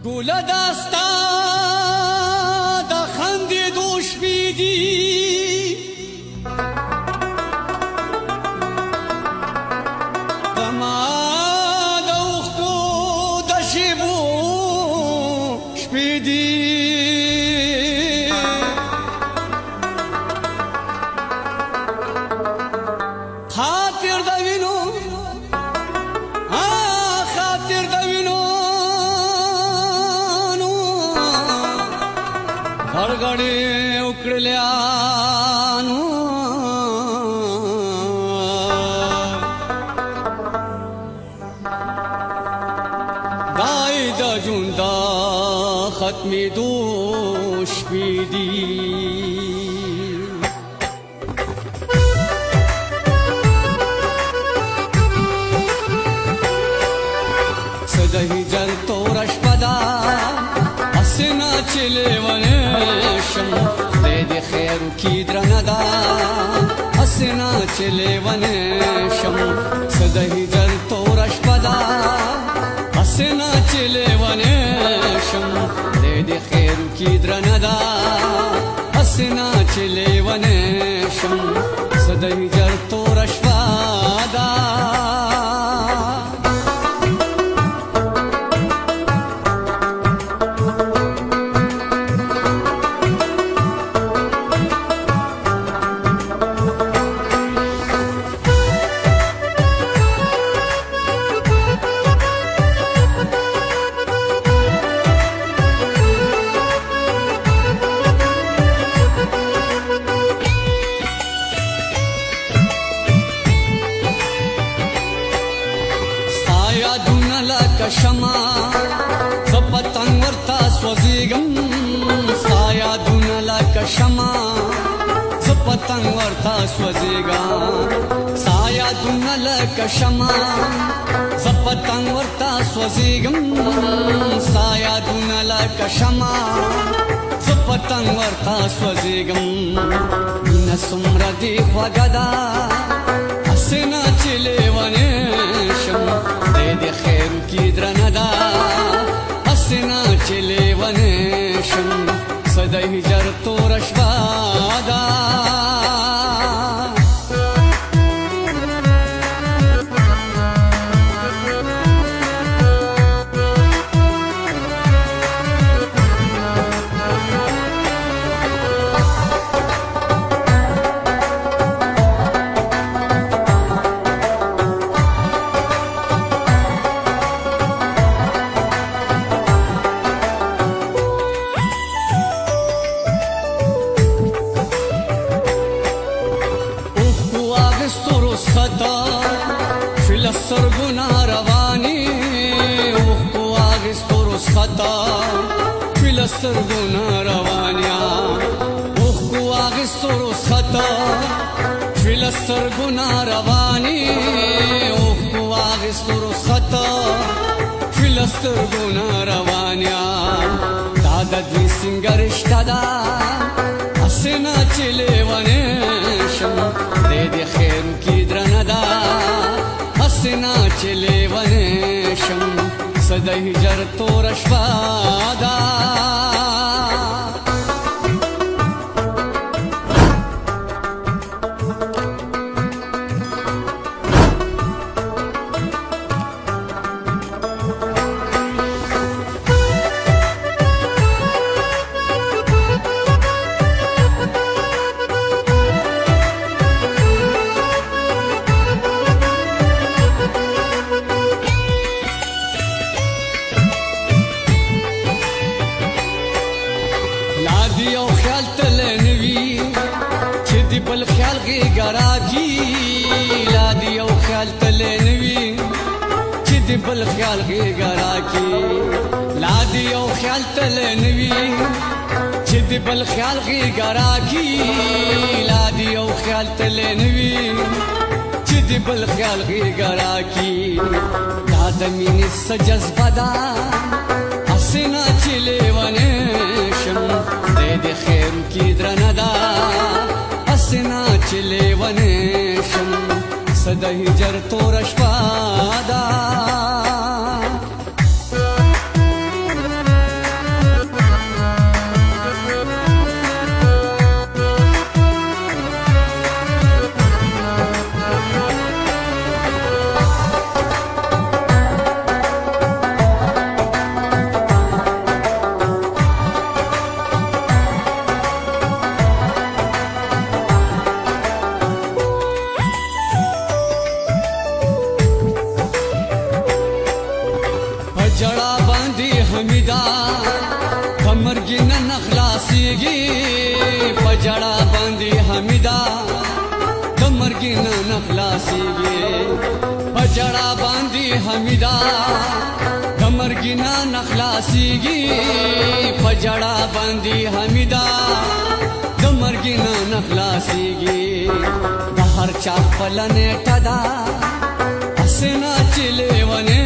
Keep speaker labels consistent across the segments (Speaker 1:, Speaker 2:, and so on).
Speaker 1: ګوله داستا د خندېدو شپې دي زما د اوښکو د شېبو شپې دي خاطر د وینو خاطر د وینو غړغړې وکړلیانو دای د ژوند د ختمېدو شپې دي د هجر توره شپه ده هسې نه چې لیونی شم خدای دې خیر وکړي درنه ده هسې نه چې لیونی شم څه د هجر توره شپه ده هسې نه چې لیونی شم خدای دې خیر وکړي درنه ده هسې نه چې لیونی شم څه د هجر توره شپه ده شما زه پتنګ ورته سوځېږم ستا یادونه لکه شمع زه پتنګ ورته سوځېږم ستا یادونه لکه شمع زه پتنګ ورته سوځېږم ستا یادونه لکه شمع زه پتنګ ورته سوځېږم مینه څومره دې خوږه ده هسې نه چې لیونی شم خدای دې خیر وکړي درنه ده هسې نه چې لیونی شم څه د هجر توره شپه ده سترګونه رواني اوښکو اخیستو رخصته شوې له سترګونه روانیا اوښکو اخیستو رخصته شوې له سترګونه رواني اوښکو اخیستو رخصته شوې له سترګونه روانیا دا د دوی څنګه رشته ده هسې نه چې لیونی شم خدای دې خیر وکړي درنه ده هسې نه چې لیونی شم څه د هجر توره شپه ده یو خیال تله نوي چې د بل خیال غېږه راکي لا د یو خیال تله نوي چې د بل خیال غېږه راکي لا د یو خیال تله نوي چې د بل خیال غېږه راکي لا د یو خیال تله نوي چې د بل خیال غېږه راکي دا د مینې څه جذبه ده هسې نه چې لیونی شم خدای دې خیر وکړي درنه ده هسې نه چې لیونی شم څه د هجر توره شپه ده پجړا باندې حمیدا کمرګي نن خلاصيږي پجړا باندې حمیدا کمرګي نن خلاصيږي پجړا باندې حمیدا کمرګي نن خلاصيږي پجړا باندې حمیدا کمرګي نن خلاصيږي د هر چا خپل نیټه دا اسنا چلے ونه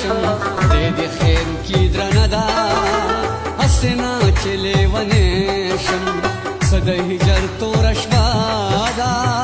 Speaker 1: شم دې خیر کی درنه دا اسنا چلے ونه شم صد هجر تو رشوا دا